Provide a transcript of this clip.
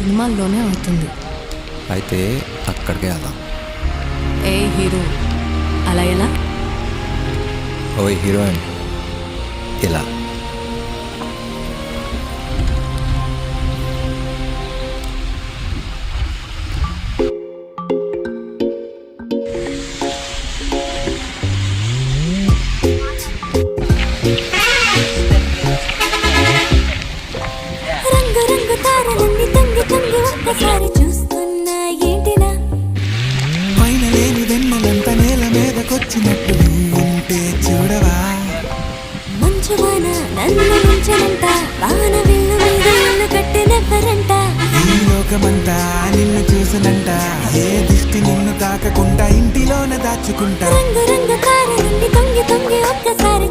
సినిమాల్లోనే అవుతుంది. అయితే అక్కడికే వెళ్దాం. ఏ హీరో అలా ఎలా? ఓ హీరోయిన్ ఇలా. రంగు రంగు తారలన్నీ తొంగి తొంగి ఒక్కసారి చూస్తున్నా ఏంటిలా? పైన లేని వెన్నెలంత నేల మీదకొచ్చినట్టు ఉంటే చూడవా? మంచువాన నన్ను ముంచనంట, వాన విల్లు మీద ఇల్లు కట్టినెవ్వరంట. ఈ లోకమంతా నిన్ను చూసనంట, ఏ దిష్టి నిన్ను తాకకుండా ఇంటిలోన దాచుకుంటా. రంగు రంగు తారలన్నీ తొంగి తొంగి ఒక్కసారి